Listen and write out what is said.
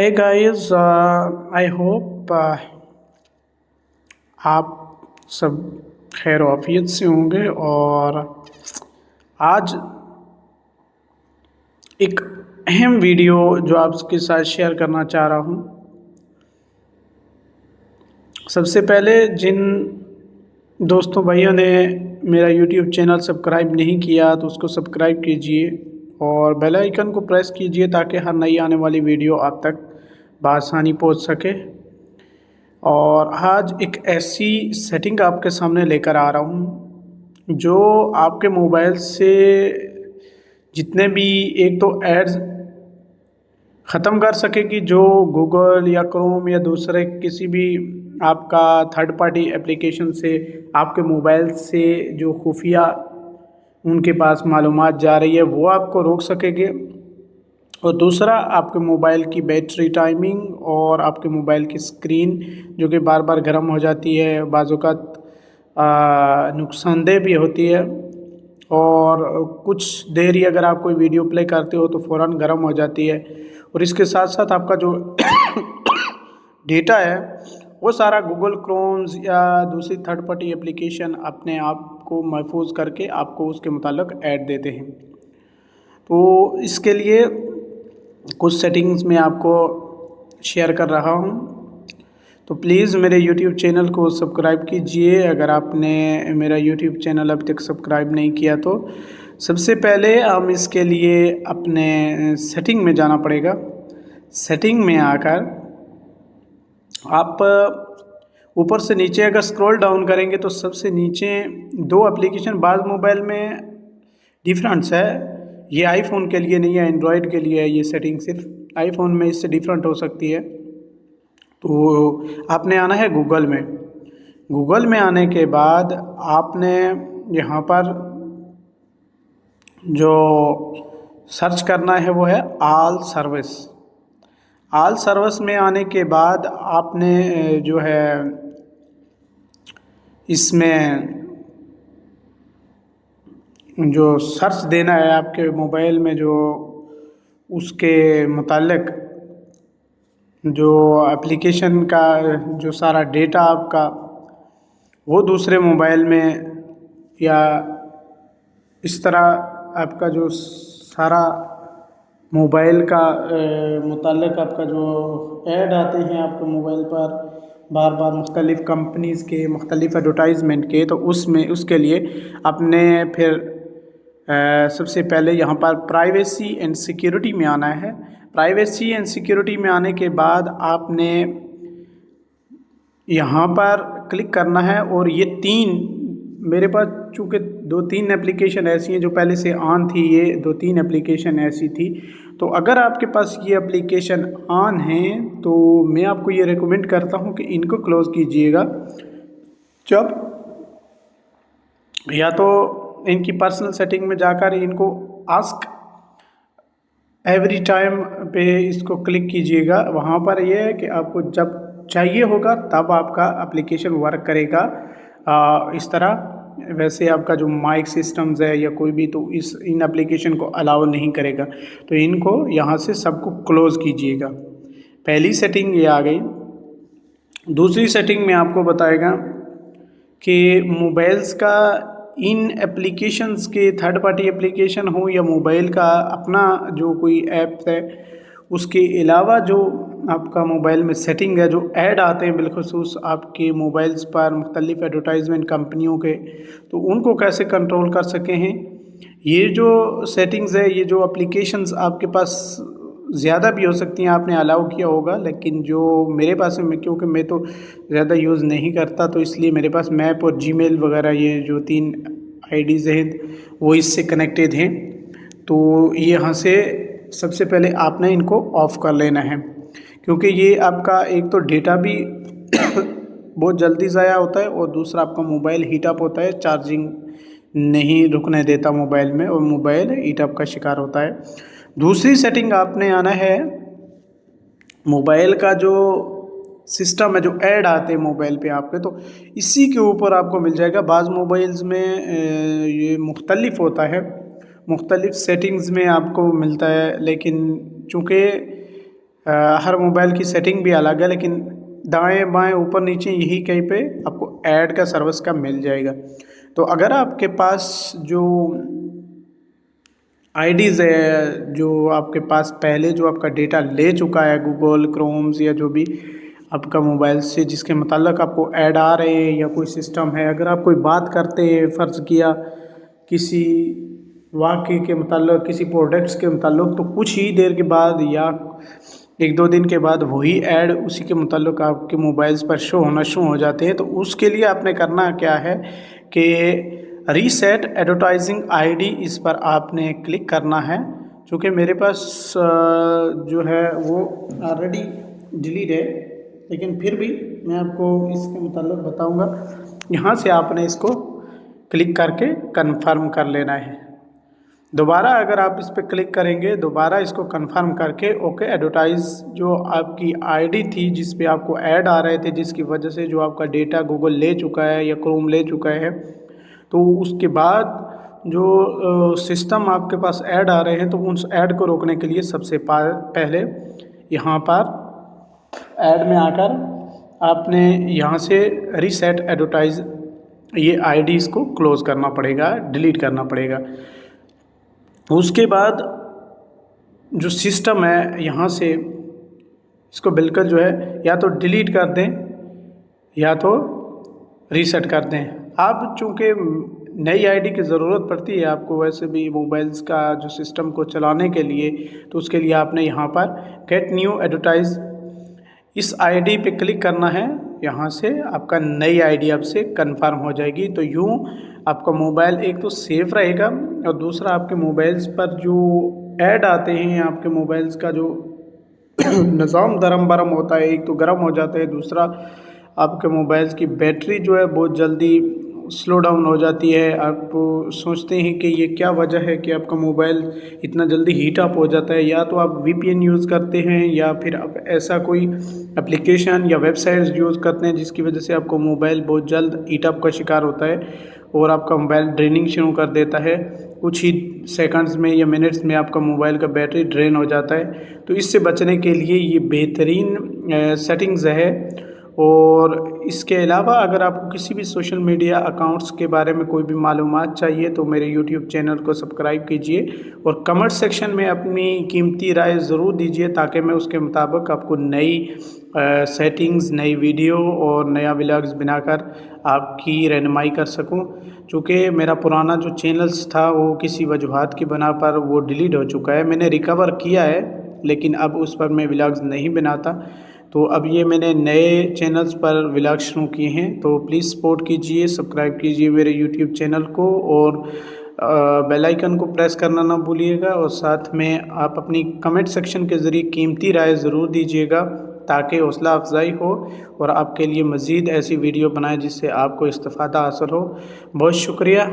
Hey guys, I hope आप सब खैर आफियत से होंगे। और आज एक अहम वीडियो जो आपके साथ शेयर करना चाह रहा हूँ। सबसे पहले जिन दोस्तों भाइयों ने मेरा YouTube चैनल सब्सक्राइब नहीं किया तो उसको सब्सक्राइब कीजिए और बेल आइकन को प्रेस कीजिए ताकि हर नई आने वाली वीडियो आप तक बआसानी पहुँच सके। और आज एक ऐसी सेटिंग आपके सामने लेकर आ रहा हूँ जो आपके मोबाइल से जितने भी एक तो एड्स ख़त्म कर सकेगी जो गूगल या क्रोम या दूसरे किसी भी आपका थर्ड पार्टी एप्लीकेशन से आपके मोबाइल से जो खुफिया उनके पास मालूमात जा रही है वो आपको रोक सकेंगे। और दूसरा आपके मोबाइल की बैटरी टाइमिंग और आपके मोबाइल की स्क्रीन जो कि बार बार गर्म हो जाती है, बाज़-औक़ात नुकसानदेह भी होती है। और कुछ देर ही अगर आप कोई वीडियो प्ले करते हो तो फ़ौरन गर्म हो जाती है। और इसके साथ साथ आपका जो डेटा है वो सारा गूगल क्रोम्स या दूसरी थर्ड पार्टी एप्लीकेशन अपने आप को महफूज करके आपको उसके मुतालिक ऐड देते हैं। तो इसके लिए कुछ सेटिंग्स मैं आपको शेयर कर रहा हूँ। तो प्लीज़ मेरे YouTube चैनल को सब्सक्राइब कीजिए अगर आपने मेरा YouTube चैनल अभी तक सब्सक्राइब नहीं किया तो। सबसे पहले हम इसके लिए अपने सेटिंग में जाना पड़ेगा। सेटिंग में आकर आप ऊपर से नीचे अगर स्क्रॉल डाउन करेंगे तो सबसे नीचे दो एप्लीकेशन बाज़ मोबाइल में डिफरेंस है। ये आईफोन के लिए नहीं है, एंड्रॉयड के लिए है। ये सेटिंग सिर्फ आईफोन में इससे डिफरेंट हो सकती है। तो आपने आना है गूगल में। गूगल में आने के बाद आपने यहाँ पर जो सर्च करना है वो है ऑल सर्विस। ऑल सर्विस में आने के बाद आपने जो है इसमें जो सर्च देना है आपके मोबाइल में जो उसके मुतालिक जो एप्लीकेशन का जो सारा डेटा आपका वो दूसरे मोबाइल में या इस तरह आपका जो सारा मोबाइल का मुतालिक आपका जो ऐड आते हैं आपके मोबाइल पर बार बार मुख्तलिफ़ कंपनीज़ के मुख्तलिफ़ एडवर्टाइजमेंट के, तो उसमें उसके लिए अपने फिर सबसे पहले यहाँ पर प्राइवेसी एंड सिक्योरिटी में आना है। प्राइवेसी एंड सिक्योरिटी में आने के बाद आपने यहाँ पर क्लिक करना है। और ये तीन मेरे पास चूँकि 2-3 एप्लीकेशन ऐसी हैं जो पहले से ऑन थी, ये 2-3 एप्लीकेशन ऐसी थी। तो अगर आपके पास ये एप्लीकेशन ऑन हैं तो मैं आपको ये रिकमेंड करता हूँ कि इनको क्लोज़ कीजिएगा। जब या तो इनकी पर्सनल सेटिंग में जाकर इनको आस्क एवरी टाइम पे इसको क्लिक कीजिएगा। वहाँ पर यह है कि आपको जब चाहिए होगा तब आपका एप्लीकेशन वर्क करेगा। इस तरह वैसे आपका जो माइक सिस्टम्स है या कोई भी तो इन एप्लीकेशन को अलाउ नहीं करेगा। तो इनको यहाँ से सबको क्लोज़ कीजिएगा। पहली सेटिंग ये आ गई। दूसरी सेटिंग में आपको बताएगा कि मोबाइल्स का इन एप्लीकेशंस के थर्ड पार्टी एप्लीकेशन हो या मोबाइल का अपना जो कोई ऐप है उसके अलावा जो आपका मोबाइल में सेटिंग है, जो ऐड आते हैं बिलखुसूस आपके मोबाइल्स पर मुख्तलिफ़ एडवर्टाइजमेंट कंपनियों के, तो उनको कैसे कंट्रोल कर सके हैं। ये जो सेटिंग्स है, ये जो एप्लीकेशंस आपके पास ज़्यादा भी हो सकती हैं, आपने अलाउ किया होगा, लेकिन जो मेरे पास है, मैं क्योंकि मैं तो ज़्यादा यूज़ नहीं करता तो इसलिए मेरे पास मैप और जीमेल वगैरह ये जो 3 आईडीज़ हैं वो इससे कनेक्टेड हैं। तो ये यहाँ से सबसे पहले आपने इनको ऑफ़ कर लेना है क्योंकि ये आपका एक तो डेटा भी बहुत जल्दी ज़ाया होता है और दूसरा आपका मोबाइल हीट अप होता है, चार्जिंग नहीं रुकने देता मोबाइल में और मोबाइल हीट अप का शिकार होता है। दूसरी सेटिंग आपने आना है मोबाइल का जो सिस्टम है, जो ऐड आते हैं मोबाइल पे आपके, तो इसी के ऊपर आपको मिल जाएगा। बाज़ मोबाइल्स में ये मुख्तलिफ होता है, मुख्तलिफ सेटिंग्स में आपको मिलता है, लेकिन चूँकि हर मोबाइल की सेटिंग भी अलग है, लेकिन दाएँ बाएँ ऊपर नीचे यही कहीं पे आपको ऐड का सर्विस का मिल जाएगा। तो अगर आपके पास जो आईडीज़ है, जो आपके पास पहले जो आपका डेटा ले चुका है गूगल क्रोम्स या जो भी आपका मोबाइल से जिसके मतलब आपको ऐड आ रहे हैं या कोई सिस्टम है, अगर आप कोई बात करते हैं फ़र्ज़ किया किसी वाक़ये के मतलब किसी प्रोडक्ट्स के मतलब, तो कुछ ही देर के बाद या 1-2 दिन के बाद वही ऐड उसी के मतलब आपके मोबाइल्स पर शो होना शुरू हो जाते हैं। तो उसके लिए आपने करना क्या है कि रीसेट एडवर्टाइजिंग आईडी, इस पर आपने क्लिक करना है। चूँकि मेरे पास जो है वो ऑलरेडी डिलीट है, लेकिन फिर भी मैं आपको इसके मतलब बताऊंगा। यहाँ से आपने इसको क्लिक करके कंफर्म कर लेना है। दोबारा अगर आप इस पर क्लिक करेंगे, दोबारा इसको कंफर्म करके ओके एडवर्टाइज जो आपकी आईडी थी जिस पे आपको ऐड आ रहे थे, जिसकी वजह से जो आपका डेटा गूगल ले चुका है या क्रोम ले चुका है, तो उसके बाद जो सिस्टम आपके पास ऐड आ रहे हैं, तो उस ऐड को रोकने के लिए सबसे पहले यहाँ पर ऐड में आकर आपने यहाँ से रीसेट एडवर्टाइज ये आईडीज़ को क्लोज़ करना पड़ेगा, डिलीट करना पड़ेगा। उसके बाद जो सिस्टम है यहाँ से इसको बिल्कुल जो है या तो डिलीट कर दें या तो रीसेट कर दें। अब चूँकि नई आईडी की ज़रूरत पड़ती है आपको वैसे भी मोबाइल्स का जो सिस्टम को चलाने के लिए, तो उसके लिए आपने यहाँ पर गेट न्यू एडवर्टाइज इस आईडी पे क्लिक करना है। यहाँ से आपका नई आईडी आपसे कंफर्म हो जाएगी। तो यूँ आपका मोबाइल एक तो सेफ़ रहेगा और दूसरा आपके मोबाइल्स पर जो ऐड आते हैं, आपके मोबाइल्स का जो निज़ाम दरम बरम होता है, एक तो गर्म हो जाता है, दूसरा आपके मोबाइल्स की बैटरी जो है बहुत जल्दी स्लो डाउन हो जाती है। आप सोचते हैं कि ये क्या वजह है कि आपका मोबाइल इतना जल्दी हीट अप हो जाता है, या तो आप वीपीएन यूज़ करते हैं या फिर आप ऐसा कोई एप्लीकेशन या वेबसाइट्स यूज़ करते हैं जिसकी वजह से आपको मोबाइल बहुत जल्द हीट अप का शिकार होता है और आपका मोबाइल ड्रेनिंग शुरू कर देता है। कुछ ही सेकंड्स में या मिनट्स में आपका मोबाइल का बैटरी ड्रेन हो जाता है। तो इससे बचने के लिए ये बेहतरीन सेटिंग्स है। और इसके अलावा अगर आपको किसी भी सोशल मीडिया अकाउंट्स के बारे में कोई भी मालूमात चाहिए तो मेरे यूट्यूब चैनल को सब्सक्राइब कीजिए और कमेंट सेक्शन में अपनी कीमती राय ज़रूर दीजिए ताकि मैं उसके मुताबिक आपको नई सेटिंग्स, नई वीडियो और नया व्लॉग्स बनाकर आपकी रहनुमाई कर सकूं। चूँकि मेरा पुराना जो चैनल्स था वो किसी वजूहात की बना पर वो डिलीट हो चुका है। मैंने रिकवर किया है लेकिन अब उस पर मैं व्लॉग्स नहीं बनाता। तो अब ये मैंने नए चैनल्स पर व्लॉग शुरू किए हैं। तो प्लीज़ सपोर्ट कीजिए, सब्सक्राइब कीजिए मेरे यूट्यूब चैनल को और बेल आइकन को प्रेस करना ना भूलिएगा। और साथ में आप अपनी कमेंट सेक्शन के ज़रिए कीमती राय ज़रूर दीजिएगा ताकि हौसला अफजाई हो और आपके लिए मज़ीद ऐसी वीडियो बनाए जिससे आपको इस्तिफ़ादा हासिल हो। बहुत शुक्रिया।